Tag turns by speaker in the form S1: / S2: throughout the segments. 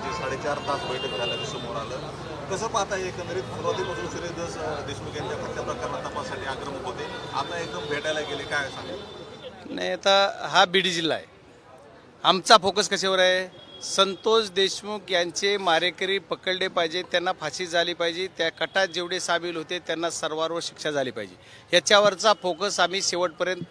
S1: त्यांची 4.5 तास बैठक झाल्याचं समोर आलं. कसं पाहता एकंदरीत सुरुवातीपासून श्रीधर देशमुख यांच्या हत्या प्रकरणात तपासासाठी आक्रमक होते, आता एकदम भेटायला गेले, काय सांगेल?
S2: नाही, आता हा बीड जिल्हा आहे. आमचा फोकस कशावर आहे? संतोष देशमुख यांचे मारेकरी पकडले पाहिजे, त्यांना फाशी झाली पाहिजे, त्या कटात जेवढे सामील होते त्यांना सर्वांवर शिक्षा झाली पाहिजे. याच्यावरचा फोकस आम्ही शेवटपर्यंत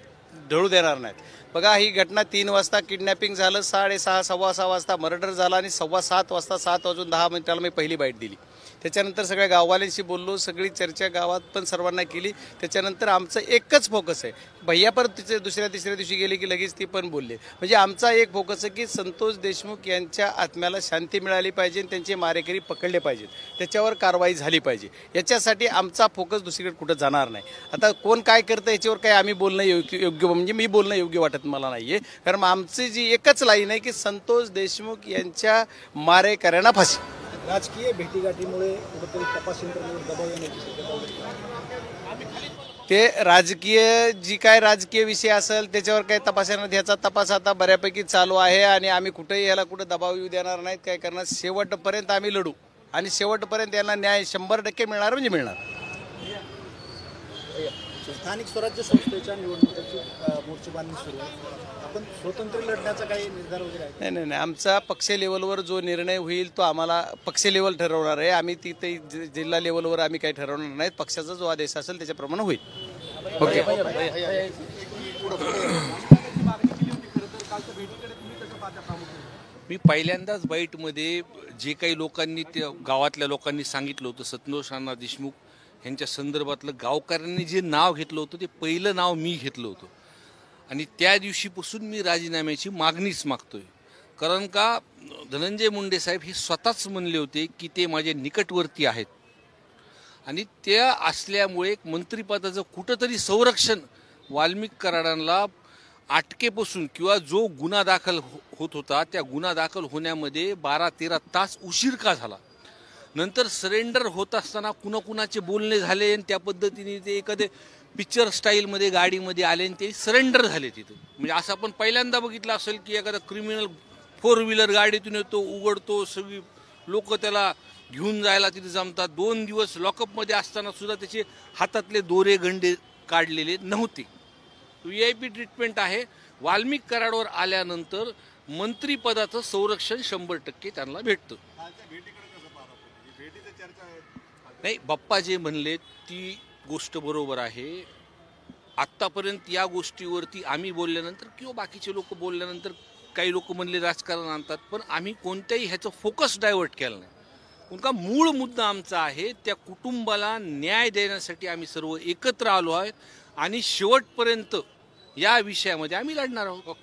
S2: ढळू देणार नाहीत. बघा, ही घटना 3 वाजता किडनॅपिंग झालं, 6:30 सव्वा 6 वाजता मर्डर झाला आणि 7:15 वाजता 7:10 मी पहिली बाईट दिली. त्याच्यानंतर सगळ्या गाववाल्यांशी बोललो, सगळी चर्चा गावात पण सर्वांना केली. त्याच्यानंतर आमचं एकच फोकस आहे, भैया परत तिथे दुसऱ्या तिसऱ्या दिवशी गेले की लगेच ती पण बोलले. म्हणजे आमचा एक फोकस आहे की संतोष देशमुख यांच्या आत्म्याला शांती मिळाली पाहिजे, त्यांचे मारेकरी पकडले पाहिजेत, त्याच्यावर कारवाई झाली पाहिजे. याच्यासाठी आमचा फोकस दुसरीकडे कुठं जाणार नाही. आता कोण काय करतं याच्यावर काही आम्ही बोलणं योग्य म्हणजे मी बोलणं योग्य वाटत मला नाही आहे. कारण आमची जी एकच लाईन आहे की संतोष देशमुख यांच्या मारेकऱ्यांना फाशी.
S3: राजकीय भेटीगाठीमुळे कुठेतरी तपास यंत्रणेवर दबाव येण्याची शक्यता.
S2: ते राजकीय जी काय राजकीय विषय असेल त्याच्यावर काही तपासण्यात ह्याचा तपास आता बऱ्यापैकी चालू आहे आणि आम्ही कुठेही याला कुठं दबाव येऊ देणार नाहीत. काय करणार, शेवटपर्यंत आम्ही लढू आणि शेवटपर्यंत यांना न्याय 100% मिळणार म्हणजे मिळणार.
S3: स्थानिक स्वराज्य संस्थेच्या निवडणुकीची मोर्चेबांधणी सुरू आहे. आपण स्वतंत्र लढण्याचा काही निर्धार वगैरे आहे?
S2: नाही, आमचा पक्ष लेवलवर जो निर्णय होईल तो आम्हाला पक्ष लेवल ठरवणार आहे. आम्ही तिथे जिल्हा लेवलवर आम्ही काही ठरवणार नाहीत. पक्षाचा जो आदेश असेल त्याच्याप्रमाणे होईल. ओके.
S4: मी पहिल्यांदाच बाईटमध्ये जे काही लोकांनी त्या गावातल्या लोकांनी सांगितलं होतं, संतोष अण्णा देशमुख यांच्या संदर्भातलं गावकऱ्यांनी जे नाव घेतलं होतं ते पहिलं नाव मी घेतलं होतं आणि त्या दिवशीपासून मी राजीनाम्याची मागणीच मागतोय. कारण का धनंजय मुंडे साहेब हे स्वतःच म्हणले होते की ते माझे निकटवर्ती आहेत आणि त्या असल्यामुळे एक मंत्रिपदाचं कुठंतरी संरक्षण वाल्मिक कराडांना अटकेपासून किंवा जो गुन्हा दाखल होत होता त्या गुन्हा दाखल होण्यामध्ये 12-13 तास उशीर का झाला. नंतर सरेंडर होत असताना कुणाकुणाचे बोलणे झाले आणि त्या पद्धतीने ते एखादे पिक्चर स्टाईलमध्ये गाडीमध्ये आले आणि ते सरेंडर झाले तिथं. म्हणजे असं आपण पहिल्यांदा बघितलं असेल की एखादा क्रिमिनल 4 व्हीलर गाडीतून येतो, उघडतो, सगळी लोक त्याला घेऊन जायला तिथे जमतात. 2 दिवस लॉकअपमध्ये असताना सुद्धा त्याचे हातातले दोरे गंडे काढलेले नव्हते. VIP ट्रीटमेंट आहे. वाल्मिक कराडवर आल्यानंतर मंत्रिपदाचं संरक्षण 100% त्यांना भेटतं. नाही, बाप्पा जे म्हणले ती गोष्ट बरोबर आहे. आत्तापर्यंत या गोष्टीवरती आम्ही बोलल्यानंतर किंवा बाकीचे लोक बोलल्यानंतर काही लोक म्हणले राजकारण आणतात, पण आम्ही कोणत्याही ह्याचं फोकस डायव्हर्ट केलं नाही. उनका मूळ मुद्दा आमचा आहे, त्या कुटुंबाला न्याय देण्यासाठी आम्ही सर्व एकत्र आलो आहोत आणि शेवटपर्यंत या विषयामध्ये आम्ही लढणार आहोत.